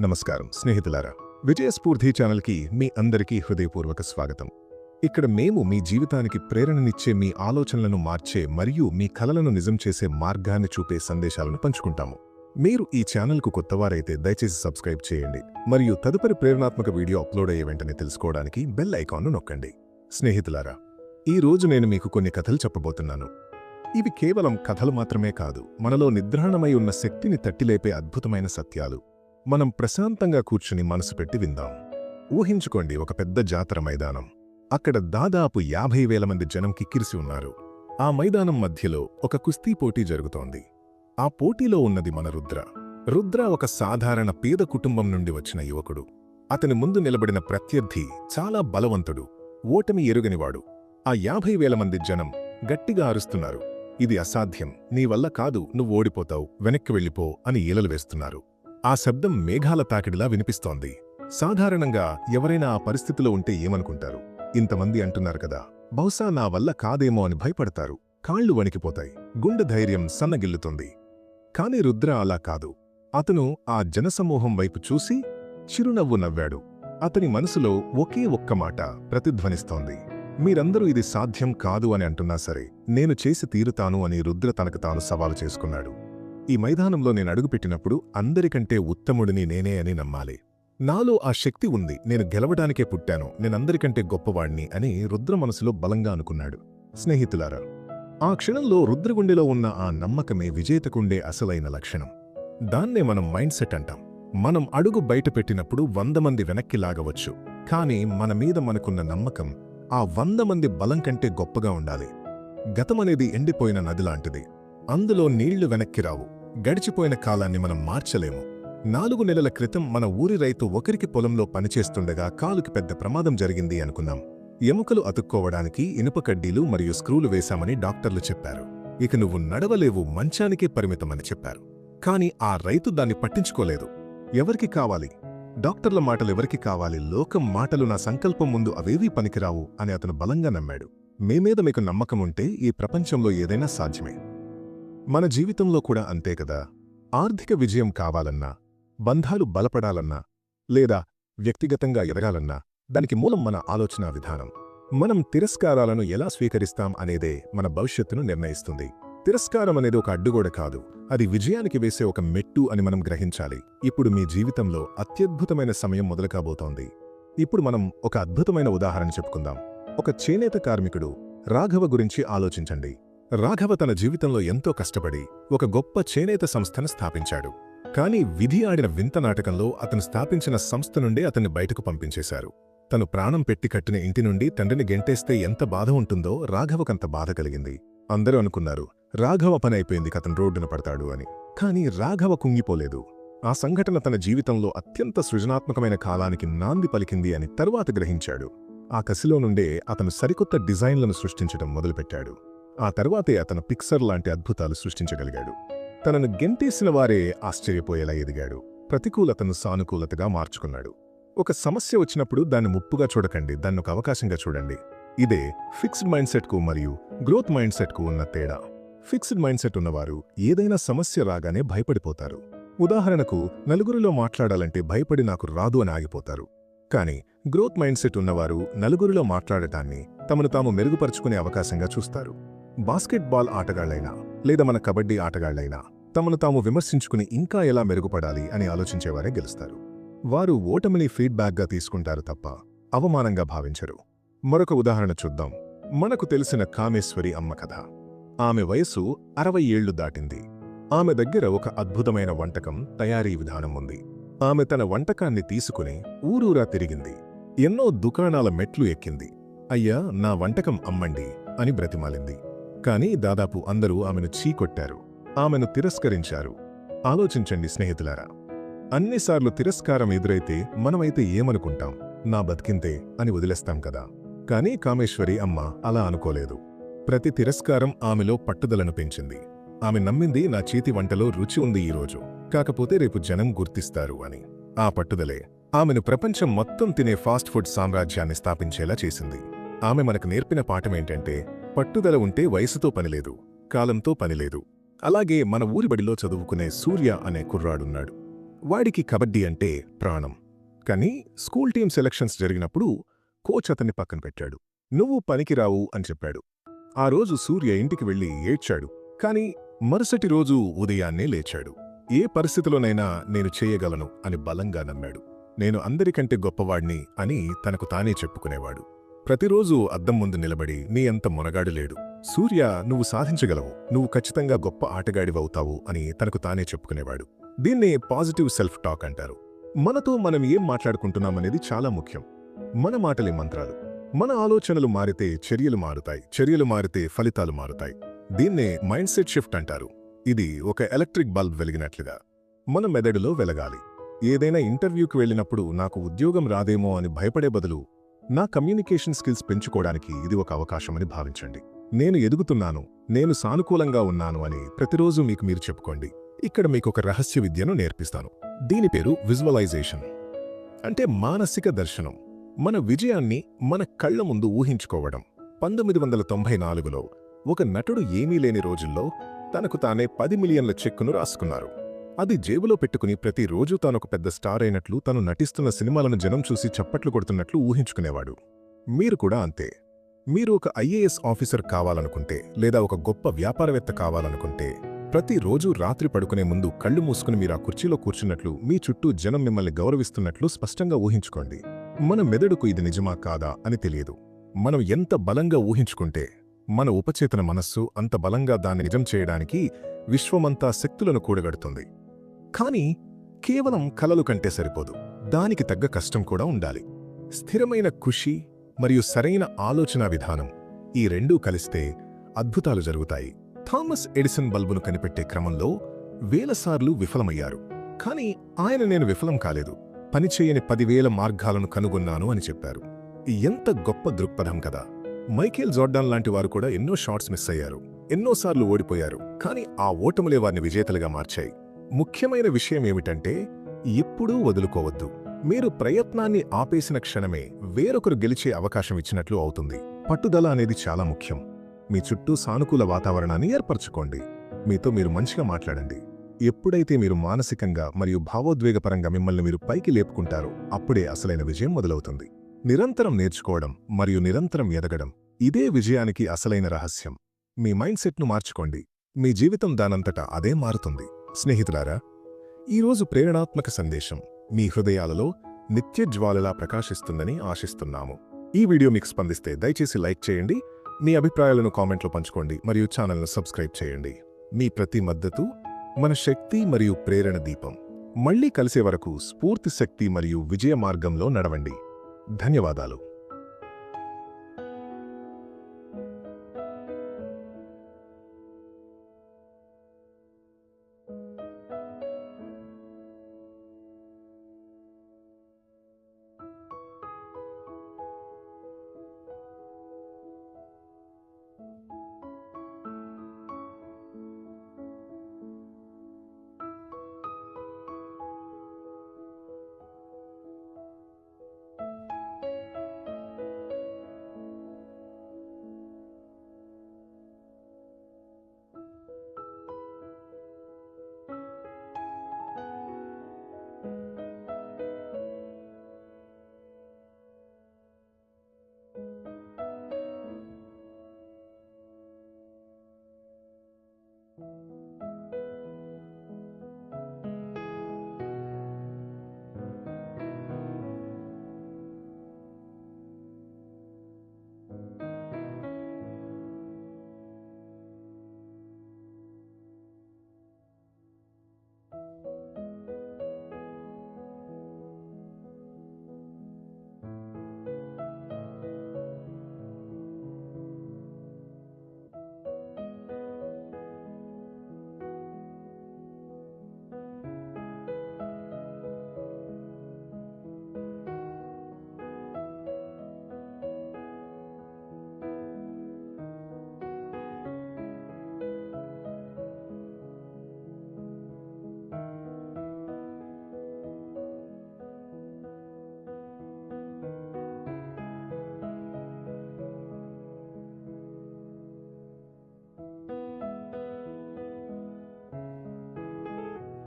నమస్కారం స్నేహితులారా, విజయస్ఫూర్తి ఛానల్కి మీ అందరికీ హృదయపూర్వక స్వాగతం. ఇక్కడ మేము మీ జీవితానికి ప్రేరణనిచ్చే, మీ ఆలోచనలను మార్చే మరియు మీ కలలను నిజం చేసే మార్గాన్ని చూపే సందేశాలను పంచుకుంటాము. మీరు ఈ ఛానల్కు కొత్తవారైతే దయచేసి సబ్స్క్రైబ్ చేయండి మరియు తదుపరి ప్రేరణాత్మక వీడియో అప్లోడ్ అయ్యే వెంటనే తెలుసుకోవడానికి బెల్ ఐకాన్ను నొక్కండి. స్నేహితులారా, ఈ రోజు నేను మీకు కొన్ని కథలు చెప్పబోతున్నాను. ఇవి కేవలం కథలు మాత్రమే కాదు, మనలో నిద్రాణమై ఉన్న శక్తిని తట్టిలేపే అద్భుతమైన సత్యాలు. మనం ప్రశాంతంగా కూర్చుని మనసు పెట్టి విందాం. ఊహించుకోండి, ఒక పెద్ద జాతర మైదానం. అక్కడ దాదాపు 50,000 మంది జనం కిక్కిరిసి ఉన్నారు. ఆ మైదానం మధ్యలో ఒక కుస్తీ పోటీ జరుగుతోంది. ఆ పోటీలో ఉన్నది మన రుద్ర. రుద్ర ఒక సాధారణ పేద కుటుంబం నుండి వచ్చిన యువకుడు. అతని ముందు నిలబడిన ప్రత్యర్థి చాలా బలవంతుడు, ఓటమి ఎరుగనివాడు. ఆ 50,000 మంది జనం గట్టిగా అరుస్తున్నారు, ఇది అసాధ్యం, నీ వల్ల కాదు, నువ్వు ఓడిపోతావు, వెనక్కి వెళ్ళిపో అని ఈలలు వేస్తున్నారు. ఆ శబ్దం మేఘాల తాకిడిలా వినిపిస్తోంది. సాధారణంగా ఎవరైనా ఆ పరిస్థితిలో ఉంటే ఏమనుకుంటారు? ఇంతమంది అంటున్నారు కదా, బహుశా నా వల్ల కాదేమో అని భయపడతారు. కాళ్లు వణికిపోతాయి, గుండె ధైర్యం సన్నగిల్లుతుంది. కాని రుద్ర అలా కాదు. అతను ఆ జనసమూహం వైపు చూసి చిరునవ్వు నవ్వాడు. అతని మనసులో ఒకే ఒక్క మాట ప్రతిధ్వనిస్తోంది, మీరందరూ ఇది సాధ్యం కాదు అని అంటున్నా సరే, నేను చేసి తీరుతాను అని రుద్ర తనకు తాను సవాలు చేసుకున్నాడు. ఈ మైదానంలో నేను అడుగుపెట్టినప్పుడు అందరికంటే ఉత్తముడిని నేనే అని నమ్మాలి. నాలో ఆ శక్తి ఉంది, నేను గెలవడానికే పుట్టాను, నేనందరికంటే గొప్పవాణ్ణి అని రుద్ర మనసులో బలంగా అనుకున్నాడు. స్నేహితులారా, ఆ క్షణంలో రుద్రగుండెలో ఉన్న ఆ నమ్మకమే విజేతకుండే అసలైన లక్షణం. దాన్నే మనం మైండ్ సెట్ అంటాం. మనం అడుగు బయటపెట్టినప్పుడు 100 మంది వెనక్కి లాగవచ్చు, కానీ మన మీద మనకున్న నమ్మకం ఆ 100 మంది బలం కంటే గొప్పగా ఉండాలి. గతమనేది ఎండిపోయిన నదిలాంటిది. అందులో నీళ్లు వెనక్కి రావు. గడిచిపోయిన కాలాన్ని మనం మార్చలేము. 4 నెలల క్రితం మన ఊరి రైతు ఒకరికి పొలంలో పనిచేస్తుండగా కాలుకి పెద్ద ప్రమాదం జరిగింది అనుకున్నాం. ఎముకలు అతుక్కోవడానికి ఇనుప కడ్డీలు మరియు స్క్రూలు వేశామని డాక్టర్లు చెప్పారు. ఇక నువ్వు నడవలేవు, మంచానికే పరిమితమని చెప్పారు. కాని ఆ రైతు దాన్ని పట్టించుకోలేదు. ఎవరికి కావాలి? డాక్టర్ల మాటలెవరికి కావాలి? లోకం మాటలు నా సంకల్పం ముందు అవేవీ పనికిరావు అని అతను బలంగా నమ్మాడు. మేమీద మీకు నమ్మకముంటే ఈ ప్రపంచంలో ఏదైనా సాధ్యమే. మన జీవితంలో కూడా అంతే కదా. ఆర్థిక విజయం కావాలన్నా, బంధాలు బలపడాలన్నా, లేదా వ్యక్తిగతంగా ఎదగాలన్నా దానికి మూలం మన ఆలోచనా విధానం. మనం తిరస్కారాలను ఎలా స్వీకరిస్తాం అనేదే మన భవిష్యత్తును నిర్ణయిస్తుంది. తిరస్కారం అనేది ఒక అడ్డుగోడ కాదు, అది విజయానికి వేసే ఒక మెట్టు అని మనం గ్రహించాలి. ఇప్పుడు మీ జీవితంలో అత్యద్భుతమైన సమయం మొదలుకాబోతోంది. ఇప్పుడు మనం ఒక అద్భుతమైన ఉదాహరణ చెప్పుకుందాం. ఒక చేనేత కార్మికుడు రాఘవ గురించి ఆలోచించండి. రాఘవ తన జీవితంలో ఎంతో కష్టపడి ఒక గొప్ప చేనేత సంస్థను స్థాపించాడు. కాని విధి ఆడిన వింత నాటకంలో అతను స్థాపించిన సంస్థ నుండే అతన్ని బయటకు పంపించేశారు. తను ప్రాణం పెట్టి కట్టిన ఇంటి నుండి తండ్రిని గెంటేస్తే ఎంత బాధ ఉంటుందో రాఘవకంత బాధ కలిగింది. అందరూ అనుకున్నారు, రాఘవ పని అయిపోయింది, అతను రోడ్డున పడతాడు అని. కాని రాఘవ కుంగిపోలేదు. ఆ సంఘటన తన జీవితంలో అత్యంత సృజనాత్మకమైన కాలానికి నాంది పలికింది అని తరువాత గ్రహించాడు. ఆ కసిలో నుండే అతను సరికొత్త డిజైన్లను సృష్టించడం మొదలుపెట్టాడు. ఆ తర్వాతే అతను పిక్సర్ లాంటి అద్భుతాలు సృష్టించగలిగాడు. తనను గెంటేసిన వారే ఆశ్చర్యపోయేలా ఎదిగాడు. ప్రతికూలతను సానుకూలతగా మార్చుకున్నాడు. ఒక సమస్య వచ్చినప్పుడు దాన్ని ముప్పుగా చూడకండి, దాన్ని ఒక అవకాశంగా చూడండి. ఇదే ఫిక్స్డ్ మైండ్ సెట్కు మరియు గ్రోత్ మైండ్ సెట్కు ఉన్న తేడా. ఫిక్స్డ్ మైండ్ సెట్ ఉన్నవారు ఏదైనా సమస్య రాగానే భయపడిపోతారు. ఉదాహరణకు, నలుగురిలో మాట్లాడాలంటే భయపడి నాకు రాదు అని ఆగిపోతారు. కానీ గ్రోత్ మైండ్ సెట్ ఉన్నవారు నలుగురిలో మాట్లాడటాన్ని తమను తాము మెరుగుపరుచుకునే అవకాశంగా చూస్తారు. బాస్కెట్బాల్ ఆటగాళ్లైనా లేదా మన కబడ్డీ ఆటగాళ్లైనా తమను తాము విమర్శించుకుని ఇంకా ఎలా మెరుగుపడాలి అని ఆలోచించేవారే గెలుస్తారు. వారు ఓటమిని ఫీడ్బ్యాక్గా తీసుకుంటారు తప్ప అవమానంగా భావించరు. మరొక ఉదాహరణ చూద్దాం. మనకు తెలిసిన కామేశ్వరి అమ్మ కథ. ఆమె వయసు 60 ఏళ్లు దాటింది. ఆమె దగ్గర ఒక అద్భుతమైన వంటకం తయారీ విధానం ఉంది. ఆమె తన వంటకాన్ని తీసుకుని ఊరూరా తిరిగింది. ఎన్నో దుకాణాల మెట్లు ఎక్కింది. అయ్యా, నా వంటకం అమ్మండి అని బ్రతిమాలింది. కాని దాదాపు అందరూ ఆమెను చీకొట్టారు, ఆమెను తిరస్కరించారు. ఆలోచించండి స్నేహితులారా, అన్నిసార్లు తిరస్కారం ఎదురైతే మనమైతే ఏమనుకుంటాం? నా బతికింతే అని వదిలేస్తాం కదా. కాని కామేశ్వరి అమ్మ అలా అనుకోలేదు. ప్రతి తిరస్కారం ఆమెలో పట్టుదలను పెంచింది. ఆమె నమ్మింది, నా చేతి వంటలో రుచి ఉంది ఈరోజు, కాకపోతే రేపు జనం గుర్తిస్తారు అని. ఆ పట్టుదలే ఆమెను ప్రపంచం మొత్తం తినే ఫాస్ట్ ఫుడ్ సామ్రాజ్యాన్ని స్థాపించేలా చేసింది. ఆమె మనకు నేర్పిన పాఠమేంటంటే, పట్టుదల ఉంటే వయసుతో పనిలేదు, కాలంతో పనిలేదు. అలాగే మన ఊరి బడిలో చదువుకునే సూర్య అనే కుర్రాడున్నాడు. వాడికి కబడ్డీ అంటే ప్రాణం. కానీ స్కూల్ టీమ్ సెలక్షన్స్ జరిగినప్పుడు కోచ్ అతన్ని పక్కన పెట్టాడు. నువ్వు పనికిరావు అని చెప్పాడు. ఆ రోజు సూర్య ఇంటికి వెళ్లి ఏడ్చాడు. కాని మరుసటి రోజు ఉదయాన్నే లేచాడు. ఏ పరిస్థితిలోనైనా నేను చేయగలను అని బలంగా నమ్మాడు. నేను అందరికంటే గొప్పవాణ్ణి అని తనకు తానే చెప్పుకునేవాడు. ప్రతిరోజూ అద్దం ముందు నిలబడి నీ అంత మొనగాడు లేడు, సూర్య నువ్వు సాధించగలవు, నువ్వు ఖచ్చితంగా గొప్ప ఆటగాడివవుతావు అని తనకు తానే చెప్పుకునేవాడు. దీన్నే పాజిటివ్ సెల్ఫ్ టాక్ అంటారు. మనతో మనం ఏం మాట్లాడుకుంటున్నామనేది చాలా ముఖ్యం. మన మాటలే మంత్రాలు. మన ఆలోచనలు మారితే చర్యలు మారుతాయి, చర్యలు మారితే ఫలితాలు మారుతాయి. దీన్నే మైండ్ సెట్ షిఫ్ట్ అంటారు. ఇది ఒక ఎలక్ట్రిక్ బల్బ్ వెలిగినట్లుగా మన మెదడులో వెలగాలి. ఏదైనా ఇంటర్వ్యూకి వెళ్ళినప్పుడు నాకు ఉద్యోగం రాదేమో అని భయపడే బదులు నా కమ్యూనికేషన్ స్కిల్స్ పెంచుకోవడానికి ఇది ఒక అవకాశమని భావించండి. నేను ఎదుగుతున్నాను, నేను సానుకూలంగా ఉన్నాను అని ప్రతిరోజు మీకు మీరు చెప్పుకోండి. ఇక్కడ మీకొక రహస్య విద్యను నేర్పిస్తాను. దీని పేరు విజువలైజేషన్. అంటే మానసిక దర్శనం. మన విజయాన్ని మన కళ్ల ముందు ఊహించుకోవడం. 1994లో ఒక నటుడు ఏమీ లేని రోజుల్లో తనకు తానే 10 మిలియన్ల చెక్కును రాసుకున్నారు. అది జేబులో పెట్టుకుని ప్రతిరోజూ తానొక పెద్ద స్టార్ అయినట్లు, తను నటిస్తున్న సినిమాలను జనం చూసి చప్పట్లు కొడుతున్నట్లు ఊహించుకునేవాడు. మీరు కూడా అంతే. మీరు ఒక ఐఏఎస్ ఆఫీసర్ కావాలనుకుంటే, లేదా ఒక గొప్ప వ్యాపారవేత్త కావాలనుకుంటే, ప్రతిరోజూ రాత్రి పడుకునే ముందు కళ్ళు మూసుకుని మీరు ఆ కుర్చీలో కూర్చున్నట్లు, మీ చుట్టూ జనం మిమ్మల్ని గౌరవిస్తున్నట్లు స్పష్టంగా ఊహించుకోండి. మన మెదడుకు ఇది నిజమా కాదా అని తెలియదు. మనం ఎంత బలంగా ఊహించుకుంటే మన ఉపచేతన మనస్సు అంత బలంగా దాన్ని నిజం చేయడానికి విశ్వమంతా శక్తులను కూడగడుతుంది. కానీ కేవలం కలలు కంటే సరిపోదు, దానికి తగ్గ కష్టం కూడా ఉండాలి. స్థిరమైన కృషి మరియు సరైన ఆలోచనా విధానం, ఈ రెండూ కలిస్తే అద్భుతాలు జరుగుతాయి. థామస్ ఎడిసన్ బల్బును కనిపెట్టే క్రమంలో వేలసార్లు విఫలమయ్యారు. కానీ ఆయన నేను విఫలం కాలేదు, పనిచేయని 10,000 మార్గాలను కనుగొన్నాను అని చెప్పారు. ఎంత గొప్ప దృక్పథం కదా. మైకేల్ జోర్డాన్ లాంటి వారు కూడా ఎన్నో షాట్స్ మిస్ అయ్యారు, ఎన్నోసార్లు ఓడిపోయారు. కానీ ఆ ఓటములే వారిని విజేతలుగా మార్చాయి. ముఖ్యమైన విషయం ఏమిటంటే ఎప్పుడూ వదులుకోవద్దు. మీరు ప్రయత్నాన్ని ఆపేసిన క్షణమే వేరొకరు గెలిచే అవకాశం ఇచ్చినట్లు అవుతుంది. పట్టుదల అనేది చాలా ముఖ్యం. మీ చుట్టూ సానుకూల వాతావరణాన్ని ఏర్పరచుకోండి. మీతో మీరు మంచిగా మాట్లాడండి. ఎప్పుడైతే మీరు మానసికంగా మరియు భావోద్వేగపరంగా మిమ్మల్ని మీరు పైకి లేపుకుంటారో అప్పుడే అసలైన విజయం మొదలవుతుంది. నిరంతరం నేర్చుకోవడం మరియు నిరంతరం ఎదగడం, ఇదే విజయానికి అసలైన రహస్యం. మీ మైండ్ సెట్ను మార్చుకోండి, మీ జీవితం దానంతటా అదే మారుతుంది. స్నేహితులారా, ఈరోజు ప్రేరణాత్మక సందేశం మీ హృదయాలలో నిత్యజ్వాలలా ప్రకాశిస్తుందని ఆశిస్తున్నాము. ఈ వీడియో మీకు స్పందిస్తే దయచేసి లైక్ చేయండి, మీ అభిప్రాయాలను కామెంట్లో పంచుకోండి మరియు ఛానల్ను సబ్స్క్రైబ్ చేయండి. మీ ప్రతి మద్దతు మన శక్తి మరియు ప్రేరణ దీపం. మళ్లీ కలిసే వరకు స్ఫూర్తి, శక్తి మరియు విజయ మార్గంలో నడవండి. ధన్యవాదాలు.